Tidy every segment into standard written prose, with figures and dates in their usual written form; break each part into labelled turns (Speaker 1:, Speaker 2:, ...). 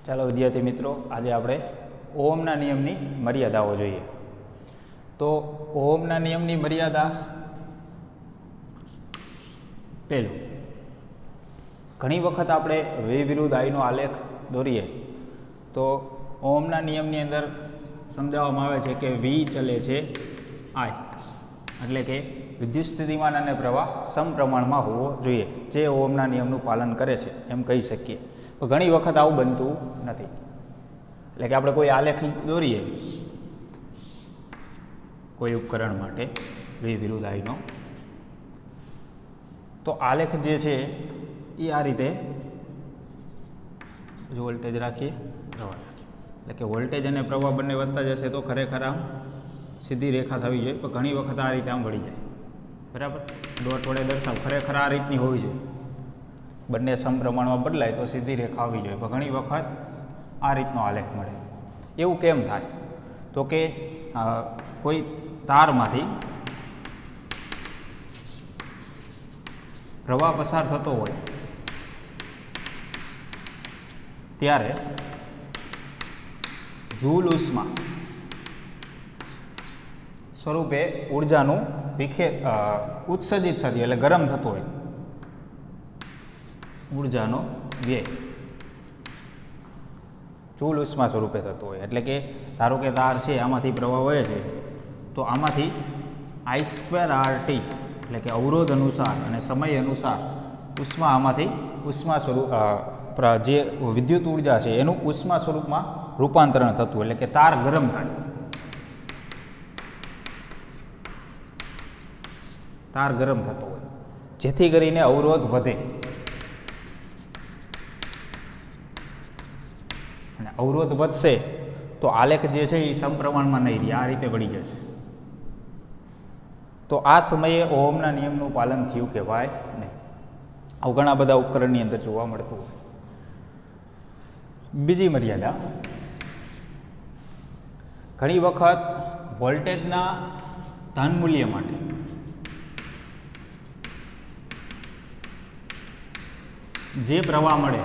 Speaker 1: ચાલો વિદ્યાર્થી મિત્રો, આજે આપણે ઓહમના નિયમની મર્યાદાઓ જોઈએ. તો ઓહમના નિયમની મર્યાદા પહેલું, ઘણી વખત આપણે V વિરુદ્ધ Iનો આલેખ દોરીએ તો ઓહમના નિયમની અંદર સમજાવવામાં આવે છે કે V ચલે છે I, એટલે કે વિદ્યુત સ્થિતિમાન અને પ્રવાહ સમપ્રમાણમાં હોવો જોઈએ, જે ઓહમના નિયમનું પાલન કરે છે એમ કહી શકીએ. પણ ઘણી વખત આવું બનતું નથી. એટલે કે આપણે કોઈ આલેખ દોરીએ કોઈ ઉપકરણ માટે V વિરુદ્ધ Iનો, તો આલેખ જે છે એ આ રીતે વોલ્ટેજ રાખીએ, પ્રવાહ રાખીએ, એટલે કે વોલ્ટેજ અને પ્રવાહ બંને વધતા જશે તો ખરેખર આમ સીધી રેખા થવી જોઈએ, પણ ઘણી વખત આ રીતે આમ વળી જાય. બરાબર, ડોટ વડે દર્શાવ, ખરેખર આ રીતની હોવી જોઈએ. બંને સમપ્રમાણમાં બદલાય તો સીધી રેખા આવવી જોઈએ, પણ ઘણી વખત આ રીતનો આલેખ મળે. એવું કેમ થાય? તો કે કોઈ તારમાંથી પ્રવાહ પસાર થતો હોય ત્યારે જૂલ ઉષ્મા સ્વરૂપે ઉર્જાનું ઉત્સર્જિત થતી, એટલે ગરમ થતો હોય ઉર્જાનો વ્યય જૂલ ઉષ્મા સ્વરૂપે થતો હોય. એટલે કે ધારો કે તાર છે, આમાંથી પ્રવાહ વહે છે, તો આમાંથી I²RT એટલે કે અવરોધ અનુસાર અને સમય અનુસાર ઉષ્મા આમાંથી ઉષ્મા સ્વરૂપ જે વિદ્યુત ઉર્જા છે એનું ઉષ્મા સ્વરૂપમાં રૂપાંતરણ થતું, એટલે કે તાર ગરમ થાય, તાર ગરમ થતો હોય, જેથી કરીને અવરોધ વધે. અને અવરોધ વધશે તો આલેખ જે છે એ સમપ્રમાણમાં નહીં રહે, આ રીતે વળી જશે. તો આ સમયે ઓહમના નિયમનું પાલન થયું કહેવાય નહીં. આવું ઘણા બધા ઉપકરણની અંદર જોવા મળતું હોય. બીજી મર્યાદા, ઘણી વખત વોલ્ટેજના ધન મૂલ્ય માટે જે પ્રવાહ મળે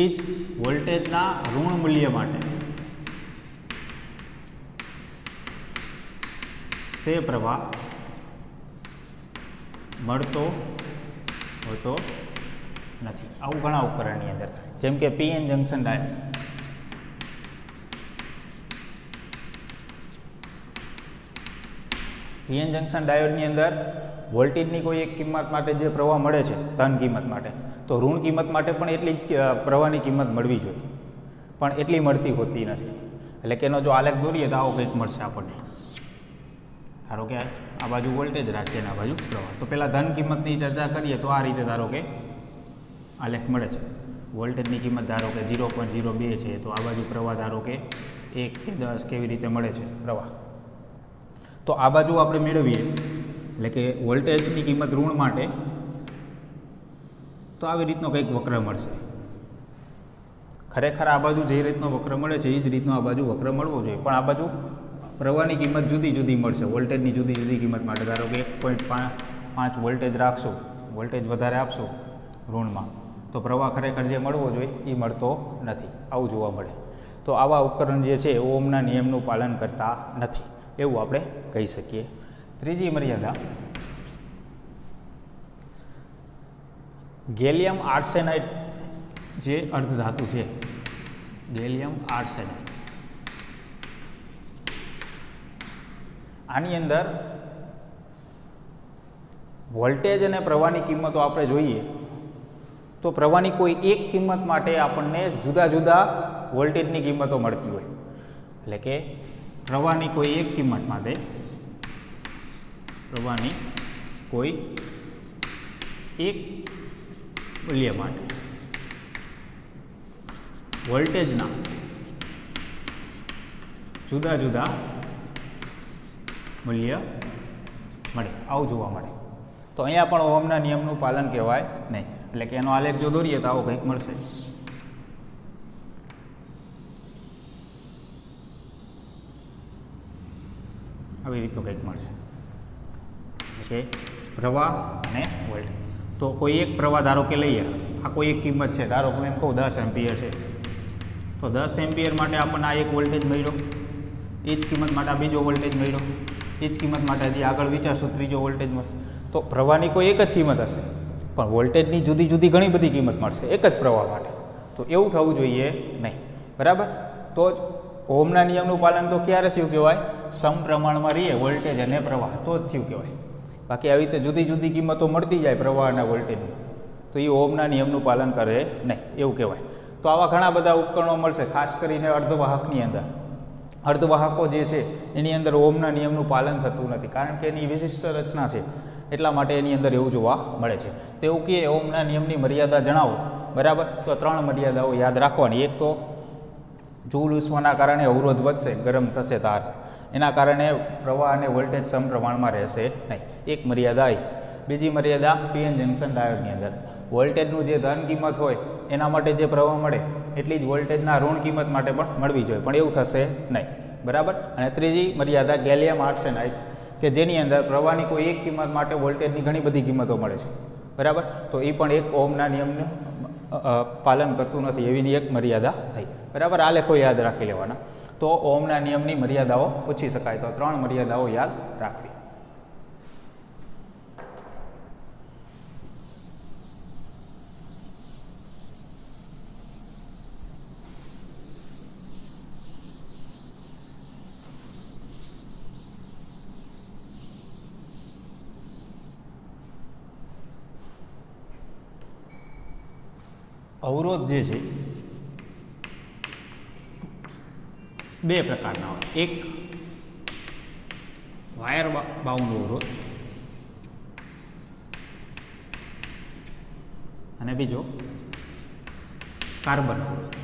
Speaker 1: એ જ વોલ્ટેજના ઋણ મૂલ્ય માટે તે પ્રવાહ મળતો હોતો નથી. આવું ઘણા ઉપકરણની અંદર થાય, જેમ કે PN junction diode. PN junction ડાયોડની અંદર વોલ્ટેજની કોઈ એક કિંમત માટે જે પ્રવાહ મળે છે ધન કિંમત માટે, તો ઋણ કિંમત માટે પણ એટલી જ પ્રવાહની કિંમત મળવી જોઈએ, પણ એટલી મળતી હોતી નથી. એટલે કે એનો જો આલેખ દોરીએ તો આવો કંઈક મળશે આપણને. ધારો કે આ બાજુ વોલ્ટેજ રાખીએ અને આ બાજુ પ્રવાહ, તો પહેલાં ધન કિંમતની ચર્ચા કરીએ તો આ રીતે ધારો કે આલેખ મળે છે. વોલ્ટેજની કિંમત ધારો કે 0.02 છે, તો આ બાજુ પ્રવાહ ધારો કે 1 કે 10 કેવી રીતે મળે છે પ્રવાહ. તો આ બાજુ આપણે મેળવીએ, એટલે કે વોલ્ટેજની કિંમત ઋણ માટે, તો આવી રીતનો કંઈક વક્ર મળશે. ખરેખર આ બાજુ જે રીતનો વક્ર મળે છે એ જ રીતનો આ બાજુ વક્ર મળવો જોઈએ, પણ આ બાજુ પ્રવાહની કિંમત જુદી જુદી મળશે. વોલ્ટેજની જુદી જુદી કિંમત માટે ધારો કે 1.5 વોલ્ટેજ રાખશું, વોલ્ટેજ વધારે આપશું ઋણમાં, તો પ્રવાહ ખરેખર જે મળવો જોઈએ એ મળતો નથી, આવું જોવા મળે. તો આવા ઉપકરણ જે છે ઓહમના નિયમનું પાલન કરતા નથી, એવું આપણે કહી શકીએ. ત્રીજી મર્યાદા, ગેલિયમ આર્સેનાઇડ જે અર્ધધાતુ છે, ગેલિયમ આર્સેનાઇડ, આની અંદર વોલ્ટેજ અને પ્રવાહની કિંમતો આપણે જોઈએ તો પ્રવાહની કોઈ એક કિંમત માટે આપણને જુદા જુદા વોલ્ટેજની કિંમતો મળતી હોય. એટલે કે પ્રવાહની કોઈ એક કિંમત માટે, પ્રવાહની કોઈ એક મૂલ્ય માટે વોલ્ટેજના જુદા જુદા મૂલ્ય મળે, આવું જોવા મળે. તો અહીંયા પણ ઓહમના નિયમનું પાલન કહેવાય નહીં. એટલે કે એનો આલેખ જો દોરીએ તો આવો કંઈક મળશે. આવી રીતનું કંઈક મળશે. એટલે કે પ્રવાહ અને વોલ્ટેજ, તો કોઈ એક પ્રવાહ ધારો કે લઈએ, આ કોઈ એક કિંમત છે, ધારો કે એમ કહું 10 એમ્પિયર છે, તો 10 એમ્પિયર માટે આપણને આ એક વોલ્ટેજ મળ્યો, એ જ કિંમત માટે આ બીજો વોલ્ટેજ મળ્યો, એ જ કિંમત માટે હજી આગળ વિચારશું ત્રીજો વોલ્ટેજ મળશે. તો પ્રવાહની કોઈ એક જ કિંમત હશે, પણ વોલ્ટેજની જુદી જુદી ઘણી બધી કિંમત મળશે એક જ પ્રવાહ માટે. તો એવું થવું જોઈએ નહીં, બરાબર. તો જ ઓહમના નિયમનું પાલન તો ક્યારે થયું કહેવાય? સમપ્રમાણમાં રહીએ વોલ્ટેજ અને પ્રવાહ, તો જ થયું કહેવાય. બાકી આવી રીતે જુદી જુદી કિંમતો મળતી જાય પ્રવાહ અને વોલ્ટેજની, તો એ ઓહમના નિયમનું પાલન કરે નહીં એવું કહેવાય. તો આવા ઘણા બધા ઉપકરણો મળશે, ખાસ કરીને અર્ધવાહકની અંદર. અર્ધવાહકો જે છે એની અંદર ઓહમના નિયમનું પાલન થતું નથી, કારણ કે એની વિશિષ્ટ રચના છે, એટલા માટે એની અંદર એવું જોવા મળે છે. તો એવું કે ઓહમના નિયમની મર્યાદા જણાવો, બરાબર. તો 3 મર્યાદાઓ યાદ રાખવાની. એક તો જૂલ ઉષ્માના કારણે અવરોધ વધશે, ગરમ થશે તાર, એના કારણે પ્રવાહ અને વોલ્ટેજ સમપ્રમાણમાં રહેશે નહીં, એક મર્યાદા આવી. બીજી મર્યાદા પીએન જંકશન ડાયોડની અંદર વોલ્ટેજનું જે ધન કિંમત હોય એના માટે જે પ્રવાહ મળે એટલી જ વોલ્ટેજના ઋણ કિંમત માટે પણ મળવી જોઈએ, પણ એવું થશે નહીં, બરાબર. અને ત્રીજી મર્યાદા ગેલિયમ આર્સેનાઇડ, કે જેની અંદર પ્રવાહની કોઈ એક કિંમત માટે વોલ્ટેજની ઘણી બધી કિંમતો મળે છે, બરાબર. તો એ પણ એક ઓહમના નિયમનું પાલન કરતું નથી, એવીની એક મર્યાદા થઈ, બરાબર. આ લેખો યાદ રાખી લેવાના. તો ઓહમના નિયમની મર્યાદાઓ પૂછી શકાય, તો 3 મર્યાદાઓ યાદ રાખવી. અવરોધ જે છે 2 પ્રકારના હોય. એક વાયર બાઉન્ડ અવરોધ અને બીજો કાર્બન અવરોધ.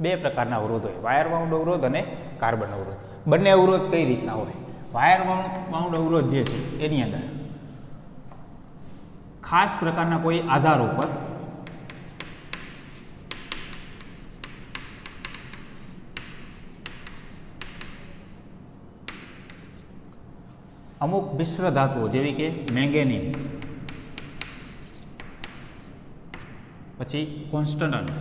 Speaker 1: 2 પ્રકારના અવરોધ હોય, વાયર બાઉન્ડ અવરોધ અને કાર્બન અવરોધ. બંને અવરોધ કઈ રીતના હોય? વાયર બાઉન્ડ અવરોધ જે છે એની અંદર ખાસ પ્રકારના કોઈ આધાર ઉપર અમુક મિશ્ર ધાતુઓ જેવી કે મેંગેનીઝ, પછી કોન્સ્ટન્ટ,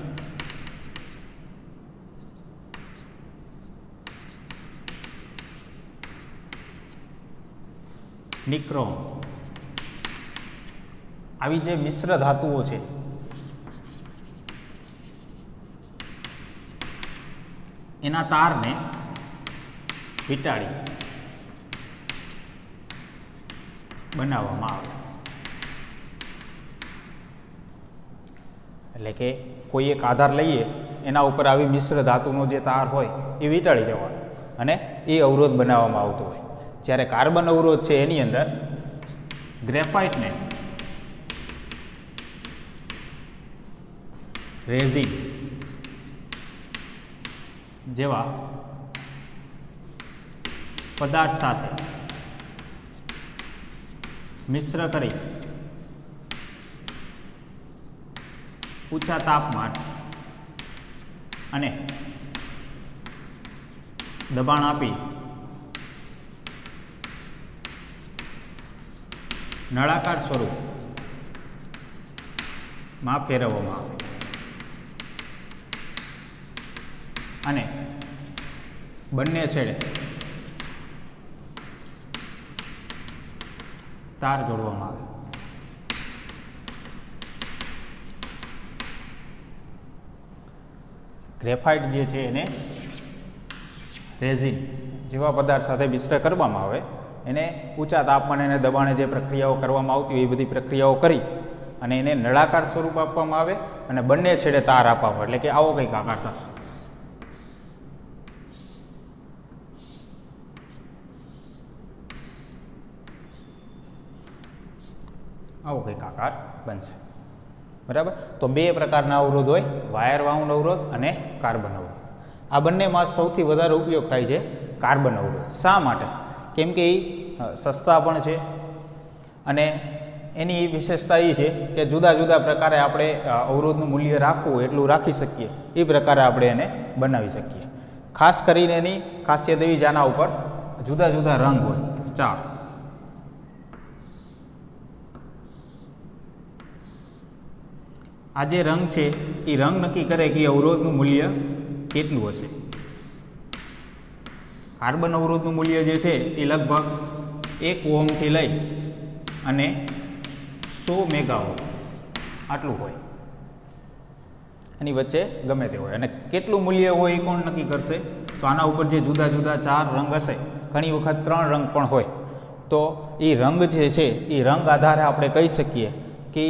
Speaker 1: નિક્રોમ, આવી જે મિશ્ર ધાતુઓ છે એના તારને વીંટાળી બનાવવામાં આવે. એટલે કે કોઈ એક આધાર લઈએ, એના ઉપર આવી મિશ્ર ધાતુનો જે તાર હોય એ વીંટાળી દેવાનો અને એ અવરોધ બનાવવામાં આવતો હોય. જ્યારે કાર્બન અવરોધ છે એની અંદર ગ્રેફાઇટને રેઝિન જેવા પદાર્થ સાથે મિશ્ર કરી ઊંચા તાપમાન અને દબાણ આપી નળાકાર સ્વરૂપમાં ફેરવવામાં આવે અને બંને છેડે તાર જોડવામાં આવે. ગ્રેફાઇટ જે છે એને રેઝિન જેવા પદાર્થ સાથે મિશ્ર કરવામાં આવે, એને ઊંચા તાપમાને અને દબાણે જે પ્રક્રિયાઓ કરવામાં આવતી હોય એ બધી પ્રક્રિયાઓ કરી અને એને નળાકાર સ્વરૂપ આપવામાં આવે અને બંને છેડે તાર આપવામાં આવે. એટલે કે આવો કંઈક આકાર થશે. આવો કંઈક આકાર બનશે, બરાબર. તો 2 પ્રકારના અવરોધ હોય, વાયર બાઉન્ડ અવરોધ અને કાર્બન અવરોધ. આ બંનેમાં સૌથી વધારે ઉપયોગ થાય છે કાર્બન અવરોધ. શા માટે? કેમ કે એ સસ્તા પણ છે અને એની વિશેષતા એ છે કે જુદા જુદા પ્રકારે આપણે અવરોધનું મૂલ્ય રાખવું એટલું રાખી શકીએ, એ પ્રકારે આપણે એને બનાવી શકીએ. ખાસ કરીને એની ખાસિયત એવી જ આના ઉપર જુદા જુદા રંગ હોય, 4 આ જે રંગ છે એ રંગ નક્કી કરે કે અવરોધનું મૂલ્ય કેટલું હશે. કાર્બન અવરોધનું મૂલ્ય જે છે એ લગભગ 1 ઓહમથી લઈ અને 100 મેગા ઓહમ આટલું હોય, એની વચ્ચે ગમે તે હોય. અને કેટલું મૂલ્ય હોય એ કોણ નક્કી કરશે? તો આના ઉપર જે જુદા જુદા 4 રંગ હશે, ઘણી વખત 3 રંગ પણ હોય, તો એ રંગ જે છે એ રંગ આધારે આપણે કહી શકીએ કે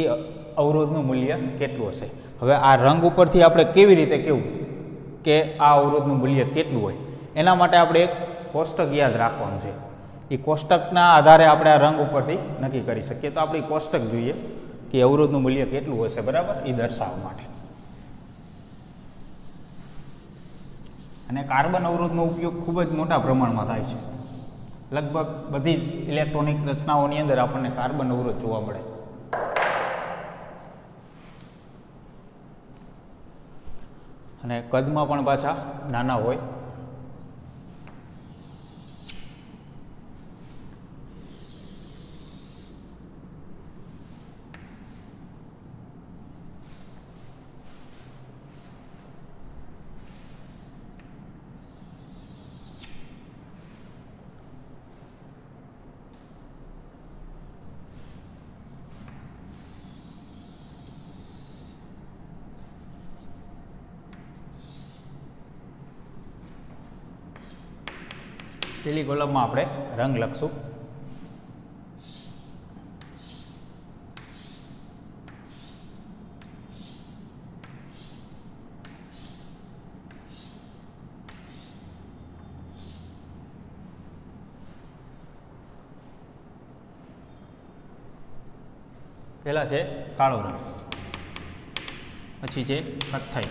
Speaker 1: અવરોધનું મૂલ્ય કેટલું હશે. હવે આ રંગ ઉપરથી આપણે કેવી રીતે કહેવું કે આ અવરોધનું મૂલ્ય કેટલું હોય? એના માટે આપણે એક કોષ્ટક યાદ રાખવાનું છે. એ કોષ્ટકના આધારે આપણે આ રંગ ઉપરથી નક્કી કરી શકીએ. તો આપણે કોષ્ટક જોઈએ કે અવરોધનું મૂલ્ય કેટલું હશે, બરાબર, એ દર્શાવવા માટે. અને કાર્બન અવરોધનો ઉપયોગ ખૂબ જ મોટા પ્રમાણમાં થાય છે. લગભગ બધી જ ઇલેક્ટ્રોનિક રચનાઓની અંદર આપણને કાર્બન અવરોધ જોવા મળે. અને કદમાં પણ પાછા નાના હોય. પેલી કોલમમાં આપણે રંગ લખશું. પહેલા છે કાળો રંગ, પછી છે કથ્થઈ,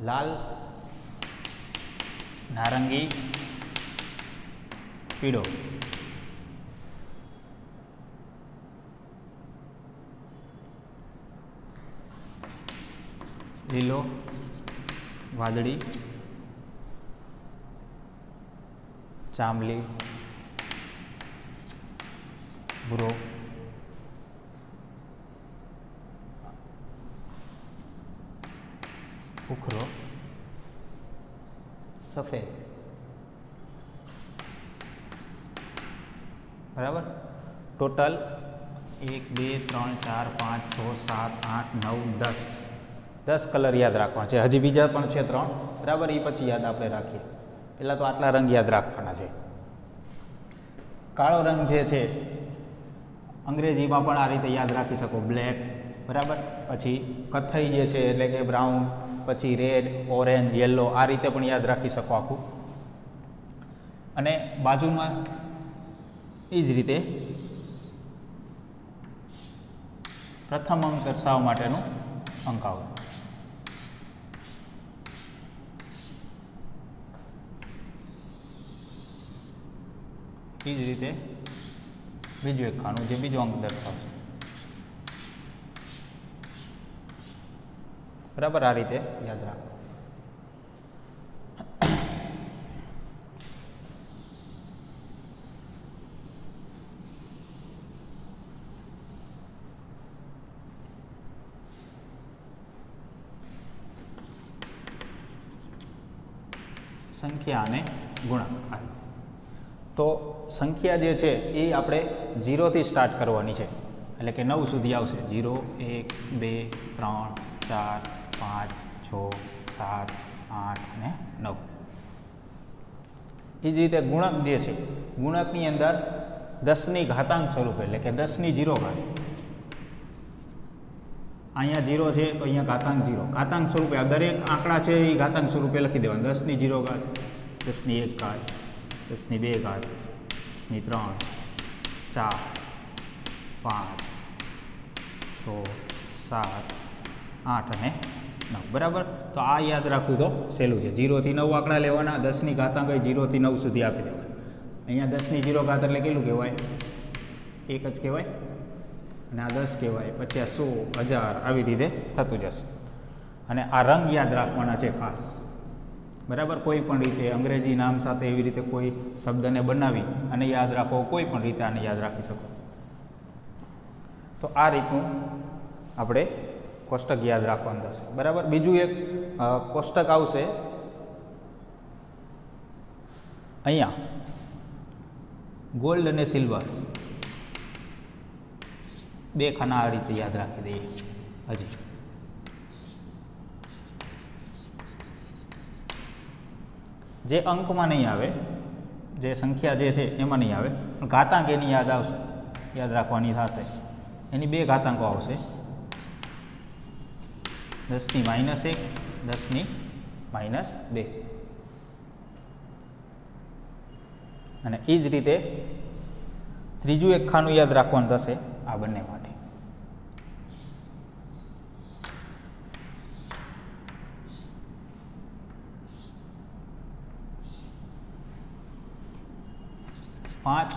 Speaker 1: લાલ, નારંગી, પીળો, લીલો, વાદળી, જાંબલી, ભૂરો, ભૂખરો, સફેદ. બરાબર. ટોટલ 1 2 3 4 5 6 7 8 9 10 કલર યાદ રાખવાના છે. હજી બીજા પણ છે 3, બરાબર, એ પછી યાદ આપણે રાખીએ. પહેલાં તો આટલા રંગ યાદ રાખવાના છે. કાળો રંગ જે છે અંગ્રેજીમાં પણ આ રીતે યાદ રાખી શકો, બ્લેક, બરાબર. પછી કથ્થઈ જે છે એટલે કે બ્રાઉન, પછી રેડ, ઓરેન્જ, યલો, આ રીતે પણ યાદ રાખી શકો આખું. અને બાજુમાં એ જ રીતે પ્રથમ અંક દર્શાવવા માટેનું અંક આવે. એ જ રીતે બીજું એક ખાનું જે બીજો અંક દર્શાવશે. બરાબર, આ રીતે યાદ રાખો. સંખ્યા અને ગુણાકાર. તો સંખ્યા જે છે એ આપણે 0 થી સ્ટાર્ટ કરવાની છે, એટલે કે 9 સુધી આવશે. 0 1 2 3 4 5 6 7 8 અને 9. એ જ રીતે ગુણક જે છે, ગુણકની અંદર 10ની ઘાતાંક સ્વરૂપે, એટલે કે 10ની 0 ઘાત. અહીંયા 0 છે તો અહીંયા ઘાતાંક 0, ઘાતાંક સ્વરૂપે આ દરેક આંકડા છે એ ઘાતાંક સ્વરૂપે લખી દેવાના. 10ની 0 ઘાત, 10ની 1 ઘાત, 10ની 2 ઘાત, 10ની 3, 4, 5, 6, 7, 8 અને 9. બરાબર. તો આ યાદ રાખવું તો સહેલું છે. 0 થી 9 આંકડા લેવાના, 10ની ઘાતાંક 0 થી 9 સુધી આપી દેવાના. અહીંયા 10ની 0 ઘાત એટલે કેટલું કહેવાય? 1 જ કહેવાય. અને આ 10 કહેવાય, પછી આ 100, 1000 આવી રીતે થતું જશે. અને આ રંગ યાદ રાખવાના છે ખાસ. બરાબર. કોઈ પણ રીતે અંગ્રેજી નામ સાથે એવી રીતે કોઈ શબ્દને બનાવી અને યાદ રાખો, કોઈ પણ રીતે આને યાદ રાખી શકો. તો આ રીતનું આપણે કોષ્ટક યાદ રાખવાનું થશે, બરાબર. બીજું એક કોષ્ટક આવશે અહીંયા, ગોલ્ડ અને સિલ્વર બે ખાના આ રીતે યાદ રાખી દઈએ. હજી જે અંકમાં નહીં આવે, જે સંખ્યા જે છે એમાં નહીં આવે, પણ ઘાતાંક એની યાદ આવશે, યાદ રાખવાની થશે. એની બે ઘાતાંકો આવશે, 10⁻1 10⁻2. અને એ જ રીતે ત્રીજું એક ખાનું યાદ રાખવાનું થશે આ બંને માટે. પાંચ,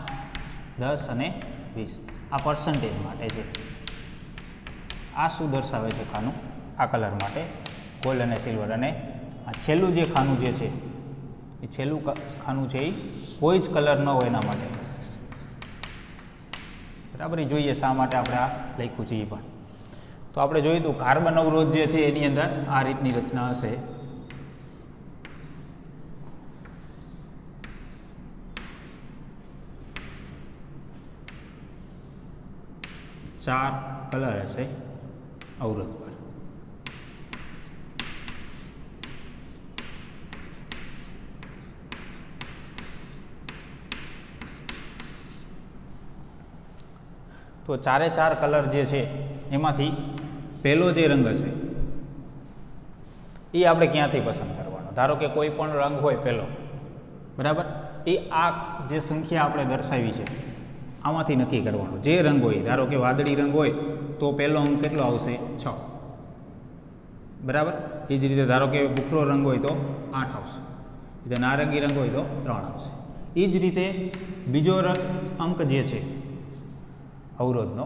Speaker 1: 10 અને 20 આ પર્સન્ટેજ માટે છે. આ શું દર્શાવે છે ખાનું? આ કલર માટે, ગોલ્ડ અને સિલ્વર. અને આ છેલ્લું જે ખાનું જે છે એ છેલ્લું ખાનું છે એ કોઈ જ કલર ન હોય એના માટે, બરાબર. એ જોઈએ શા માટે આપણે આ લખ્યું છે. એ પણ તો આપણે જોયું હતું કાર્બન અવરોધ જે છે એની અંદર આ રીતની રચના હશે. ચાર કલર હશે અવરોધ પર. તો ચારે ચાર કલર જે છે એમાંથી પહેલો જે રંગ હશે એ આપણે ક્યાંથી પસંદ કરવાનો? ધારો કે કોઈ પણ રંગ હોય પહેલો, બરાબર, એ આ જે સંખ્યા આપણે દર્શાવી છે આમાંથી નક્કી કરવાનું. જે રંગ હોય, ધારો કે વાદળી રંગ હોય તો પહેલો અંક કેટલો આવશે? 6, બરાબર. એ જ રીતે ધારો કે ભૂખરો રંગ હોય તો 8 આવશે, એટલે નારંગી રંગ હોય તો 3 આવશે. એ જ રીતે બીજો અંક જે છે અવરોધનો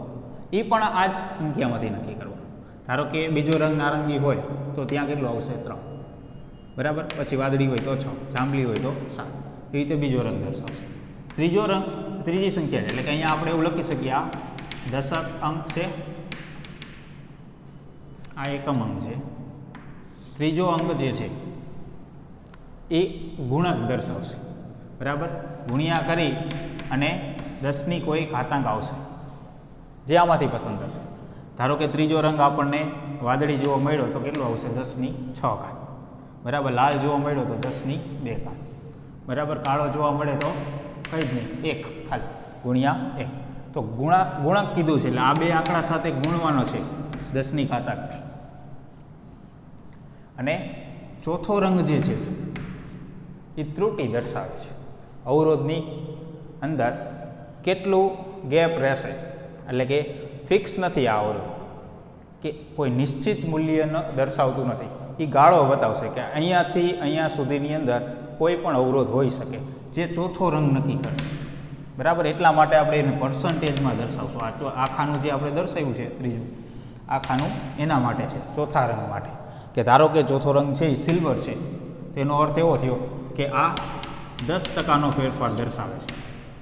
Speaker 1: એ પણ આ જ સંખ્યામાંથી નક્કી કરવાનો. ધારો કે બીજો રંગ નારંગી હોય તો ત્યાં કેટલો આવશે? 3, બરાબર. પછી વાદળી હોય તો 6, જાંબલી હોય તો 7. એ રીતે બીજો રંગ દર્શાવશે. ત્રીજો રંગ, ત્રીજી સંખ્યા છે, એટલે કે અહીંયા આપણે એવું લખી શકીએ આ દશક અંક છે, આ એકમ અંક છે. ત્રીજો અંક જે છે એ ગુણક દર્શાવશે, બરાબર. ગુણ્યા કરી અને 10ની કોઈ ઘાતાંક આવશે જે આમાંથી પસંદ થશે. ધારો કે ત્રીજો રંગ આપણને વાદળી જોવા મળ્યો તો કેટલો આવશે? 10⁶, બરાબર. લાલ જોવા મળ્યો તો 10⁵, બરાબર. કાળો જોવા મળે તો કંઈ જ નહીં, 1 ખાલી, ગુણ્યા 1. તો ગુણક કીધું છે એટલે આ બે આંકડા સાથે ગુણવાનો છે 10ની ઘાતાંક. અને ચોથો રંગ જે છે એ ત્રુટિ દર્શાવે છે. અવરોધની અંદર કેટલું ગેપ રહેશે, એટલે કે ફિક્સ નથી આ અવરોધ, કે કોઈ નિશ્ચિત મૂલ્ય દર્શાવતું નથી. એ ગાળો બતાવશે કે અહીંયાથી અહીંયા સુધીની અંદર કોઈ પણ અવરોધ હોઈ શકે, જે ચોથો રંગ નક્કી કરશે, બરાબર. એટલા માટે આપણે એને પર્સન્ટેજમાં દર્શાવશું. આ ખાનું જે આપણે દર્શાવ્યું છે ત્રીજું, આ ખાનું એના માટે છે, ચોથા રંગ માટે. કે ધારો કે ચોથો રંગ છે એ સિલ્વર છે, તેનો અર્થ એવો થયો કે આ 10% ફેરફાર દર્શાવે છે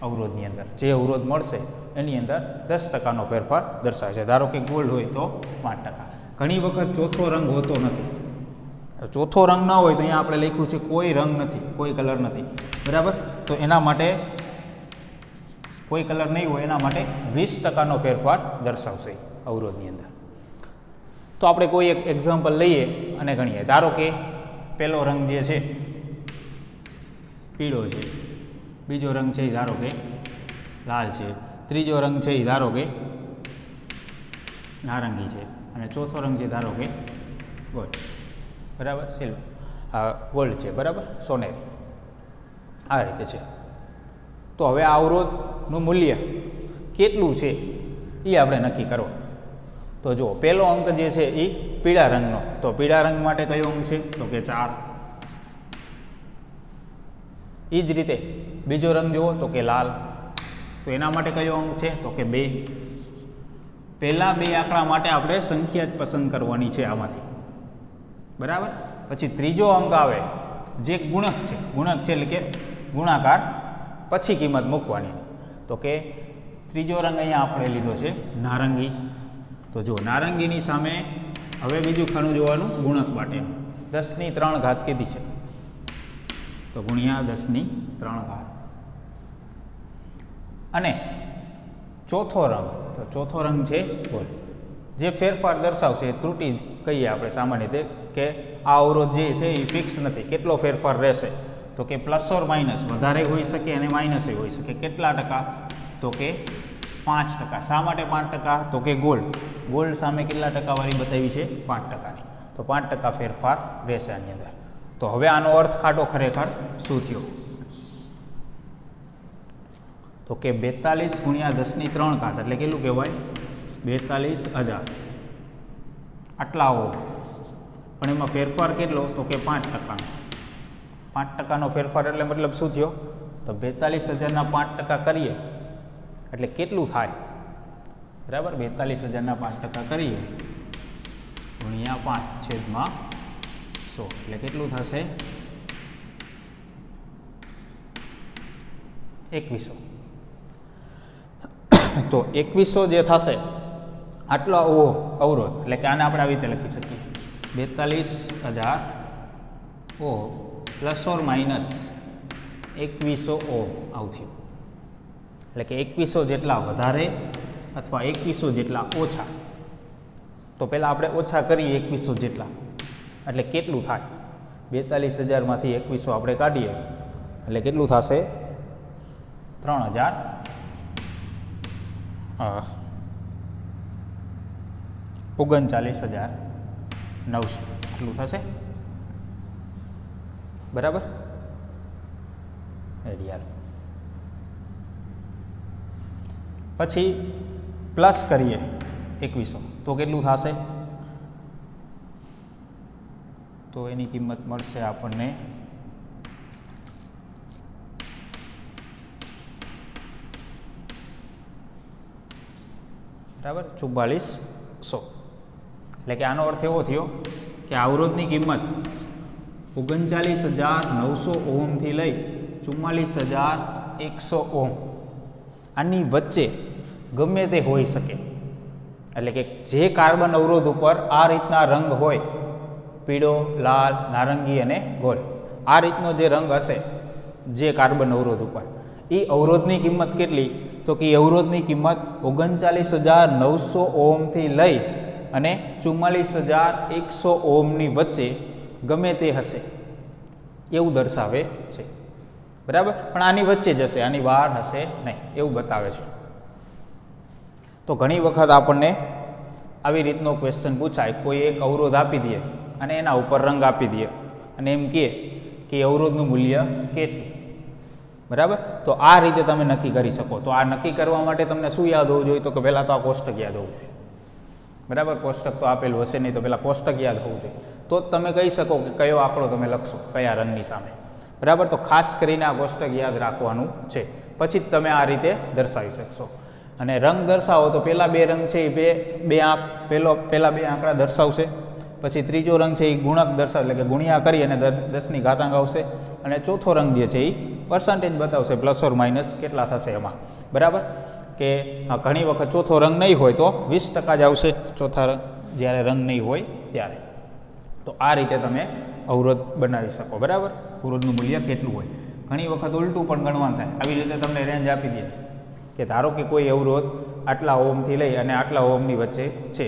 Speaker 1: અવરોધની અંદર. જે અવરોધ મળશે એની અંદર 10% ફેરફાર દર્શાવે છે. ધારો કે ગોલ્ડ હોય તો 5%. ઘણી વખત ચોથો રંગ હોતો નથી. ચોથો રંગ ન હોય તો અહીંયા આપણે લખ્યું છે કોઈ રંગ નથી, કોઈ કલર નથી, બરાબર. તો એના માટે કોઈ કલર નહીં હોય એના માટે 20% ફેરફાર દર્શાવશે અવરોધની અંદર. તો આપણે કોઈ એક એક્ઝામ્પલ લઈએ અને ગણીએ. ધારો કે પહેલો રંગ જે છે પીળો છે, બીજો રંગ છે એ ધારો કે લાલ છે, ત્રીજો રંગ છે એ ધારો કે નારંગી છે, અને ચોથો રંગ છે ધારો કે ગોલ્ડ, બરાબર, સિલ્વર, ગોલ્ડ છે, બરાબર, સોનેરી. આ રીતે છે. તો હવે આ અવરોધનું મૂલ્ય કેટલું છે એ આપણે નક્કી કરો. તો જુઓ, પહેલો અંક જે છે એ પીળા રંગનો, તો પીળા રંગ માટે કયો અંક છે? તો કે 4. એ જ રીતે બીજો રંગ જુઓ તો કે લાલ, તો એના માટે કયો અંક છે? તો કે 2. પહેલા બે આંકડા માટે આપણે સંખ્યા જ પસંદ કરવાની છે આમાંથી, બરાબર. પછી ત્રીજો અંક આવે જે ગુણક છે, ગુણક છે એટલે કે ગુણાકાર, પછી કિંમત મૂકવાની. તો કે ત્રીજો રંગ અહીંયા આપણે લીધો છે નારંગી, તો જો નારંગીની સામે હવે બીજું ખાનું જોવાનું ગુણક માટેનું 10³ ઘાત કીધી છે, તો ગુણ્યા 10³ ઘાત. અને ચોથો રંગ, તો ચોથો રંગ છે ગોલ્ડ. જે ફેરફાર દર્શાવશે એ ત્રુટિ કહીએ આપણે સામાન્ય રીતે કે આ અવરોધ જે છે એ ફિક્સ નથી, કેટલો ફેરફાર રહેશે, તો કે પ્લસ ઓર માઇનસ વધારે હોઈ શકે અને માઇનસે હોઈ શકે. કેટલા ટકા, તો કે 5%. શા માટે 5%, તો કે ગોલ્ડ સામે કેટલા ટકાવાળી બતાવી છે, 5%ની, તો 5% ફેરફાર રહેશે આની અંદર. તો હવે આનો અર્થ કાઢો ખરેખર શું થયો, તો કે 42 ગુણ્યા 10³ ઘાત એટલે કેટલું કહેવાય, 42,000 આટલા ઓહ્મ. પણ એમાં ફેરફાર કેટલો, તો કે 5%. 5%નો ફેરફાર એટલે મતલબ શું થયો, તો 42,000ના 5% કરીએ એટલે કેટલું થાય, બરાબર. 42,000ના 5% કરીએ ગુણ્યા 5/100 એટલે કેટલું થશે, 2100. તો 2100 જે થશે આટલો અવરોધ, એટલે કે આને આપણે આવી રીતે લખી શકીએ 42,000 ohm plus or minus 2100 ohm આવું થયું. એટલે કે 2100 જેટલા વધારે અથવા 2100 જેટલા ઓછા. તો પહેલાં આપણે ઓછા કરીએ 2100 જેટલા, એટલે કેટલું થાય, 42,000માંથી 2100 આપણે કાઢીએ એટલે કેટલું થશે, 39,900 એટલું થશે, બરાબર. રેડિયલ. પછી પ્લસ કરીએ 2100 તો કેટલું થશે, તો એની કિંમત મળશે આપણને બરાબર 4400. એટલે કે આનો અર્થ એવો થયો કે અવરોધની કિંમત 39,900 ઓહ્મથી લઈ 44,100 ઓહ્મ આની વચ્ચે ગમે તે હોઈ શકે. એટલે કે જે કાર્બન અવરોધ ઉપર આ રીતના રંગ હોય, પીળો, લાલ, નારંગી અને ગોલ્ડ, આ રીતનો જે રંગ હશે જે કાર્બન અવરોધ ઉપર, એ અવરોધની કિંમત કેટલી, તો કે અવરોધની કિંમત 39,900 ઓહ્મથી લઈ અને 44,100 ઓહ્મની વચ્ચે ગમે તે હશે એવું દર્શાવે છે, બરાબર. પણ આની વચ્ચે જ હશે, આની બહાર હશે નહીં એવું બતાવે છે. તો ઘણી વખત આપણને આવી રીતનો ક્વેશ્ચન પૂછાય, કોઈ એક અવરોધ આપી દે અને એના ઉપર રંગ આપી દે અને એમ કહે કે અવરોધનું મૂલ્ય કેટલું, બરાબર. તો આ રીતે તમે નક્કી કરી શકો. તો આ નક્કી કરવા માટે તમને શું યાદ હોવું જોઈએ, તો કે પહેલાં તો આ કોષ્ટક યાદ હોવું જોઈએ, બરાબર. કોષ્ટક તો આપેલું હશે નહીં, તો પહેલાં કોષ્ટક યાદ હોવું જોઈએ, તો જ તમે કહી શકો કે કયો આંકડો તમે લખશો કયા રંગની સામે, બરાબર. તો ખાસ કરીને આ કોષ્ટક યાદ રાખવાનું છે, પછી જ તમે આ રીતે દર્શાવી શકશો. અને રંગ દર્શાવો તો પહેલા બે રંગ છે એ પહેલા બે આંકડા દર્શાવશે, પછી ત્રીજો રંગ છે એ ગુણક દર્શાવે, એટલે કે ગુણ્યા કરી અને 10ની ઘાતાંક આવશે, અને ચોથો રંગ જે છે એ પર્સન્ટેજ બતાવશે, પ્લસ ઓર માઇનસ કેટલા થશે એમાં, બરાબર. કે ઘણી વખત ચોથો રંગ નહીં હોય તો 20% જ આવશે, ચોથા રંગ જ્યારે રંગ નહીં હોય ત્યારે. તો આ રીતે તમે અવરોધ બનાવી શકો, બરાબર. અવરોધનું મૂલ્ય કેટલું હોય. ઘણી વખત ઉલટું પણ ગણવાનું થાય. આવી રીતે તમને રેન્જ આપી દે કે ધારો કે કોઈ અવરોધ આટલા ઓહ્મથી લઈ અને આટલા ઓહ્મની વચ્ચે છે,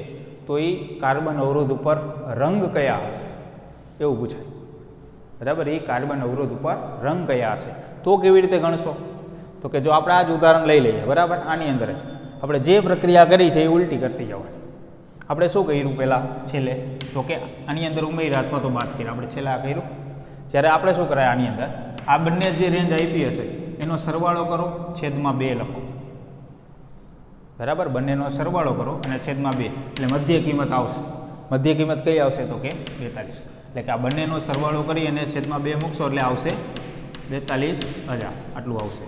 Speaker 1: તો એ કાર્બન અવરોધ ઉપર રંગ કયા હશે એવું પૂછાય, બરાબર. એ કાર્બન અવરોધ ઉપર રંગ કયા હશે, તો કેવી રીતે ગણશો, તો કે જો આપણે આ જ ઉદાહરણ લઈ લઈએ, બરાબર. આની અંદર જ આપણે જે પ્રક્રિયા કરી છે એ ઉલટી કરતી જવાની. આપણે શું કર્યું પહેલાં છેલ્લે, તો કે આની અંદર ઉમેર્યા અથવા તો બાદ કર્યા. આપણે છેલ્લે આ કર્યું, જ્યારે આપણે શું કરાય આની અંદર આ બંને જે રેન્જ આપી હશે એનો સરવાળો કરો, છેદમાં 2 લખો, બરાબર. બંનેનો સરવાળો કરો અને છેદમાં 2 એટલે મધ્ય કિંમત આવશે. મધ્ય કિંમત કઈ આવશે, તો કે 42. એટલે કે આ બંનેનો સરવાળો કરી અને છેદમાં 2 મૂકશો એટલે આવશે 42,000 આટલું આવશે.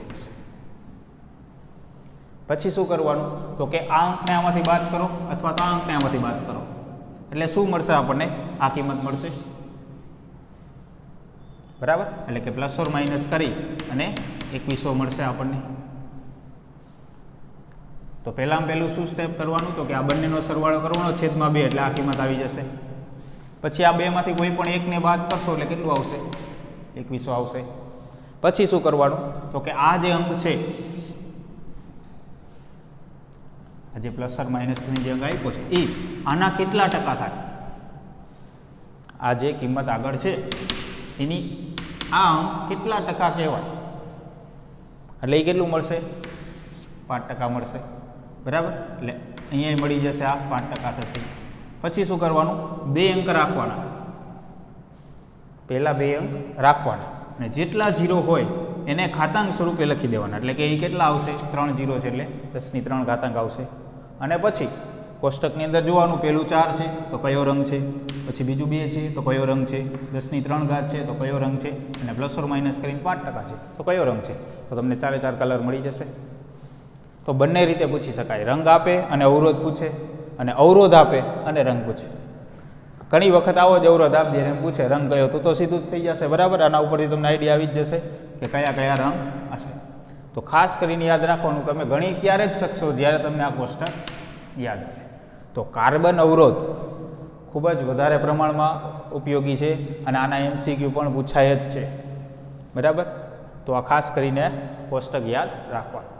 Speaker 1: પછી શું કરવાનું, તો કે આ અંકને આમાંથી બાદ કરો અથવા તો આ અંકને આમાંથી બાદ કરો, એટલે શું મળશે આપણને, આ કિંમત મળશે, બરાબર. એટલે કે પ્લસ ઓર માઇનસ કરી અને 2100 મળશે આપણને. તો પહેલામાં પહેલું શું સ્ટેપ કરવાનું તો કે આ બંનેનો સરવાળો કરવાનો છેદમાં 2 એટલે આ કિંમત આવી જશે. પછી આ બેમાંથી કોઈ પણ એકને બાદ કરશો એટલે કેટલું આવશે? 2100 આવશે. પછી શું કરવાનું તો કે આ જે અંક છે, આ જે પ્લસ ઓર માઇનસની જે અંક આપ્યો છે એ આના કેટલા ટકા થાય? આ જે કિંમત આગળ છે એની આ અંક કેટલા ટકા કહેવાય? એટલે એ કેટલું મળશે? 5% મળશે. બરાબર? એટલે અહીંયા મળી જશે, આ 5% થશે. પછી શું કરવાનું? 2 અંક રાખવાના. પહેલા 2 અંક રાખવાના અને જેટલા 0 હોય એને ઘાતાંક સ્વરૂપે લખી દેવાના. એટલે કે એ કેટલા આવશે? 3 0 છે એટલે 10³ ઘાતાંક આવશે. અને પછી કોષ્ટકની અંદર જોવાનું, પહેલું 4 છે તો કયો રંગ છે, પછી બીજું 2 છે તો કયો રંગ છે, 10³ છે તો કયો રંગ છે, અને પ્લસ ઓર માઇનસ કરીને 5% છે તો કયો રંગ છે. તો તમને 4 કલર મળી જશે. તો બંને રીતે પૂછી શકાય, રંગ આપે અને અવરોધ પૂછે, અને અવરોધ આપે અને રંગ પૂછે. ઘણી વખત આવો જ અવરોધ આપજે એમ પૂછે રંગ કયો, તો સીધું જ થઈ જશે. બરાબર? આના ઉપરથી તમને આઈડિયા આવી જ જશે કે કયા કયા રંગ હશે. તો ખાસ કરીને યાદ રાખવાનું, તમે ગણિત ત્યારે જ શકશો જ્યારે તમને આ કોષ્ટક યાદ હશે. તો કાર્બન અવરોધ ખૂબ જ વધારે પ્રમાણમાં ઉપયોગી છે અને આના MCQ પણ પૂછાય જ છે. બરાબર? તો આ ખાસ કરીને કોષ્ટક યાદ રાખવાનું.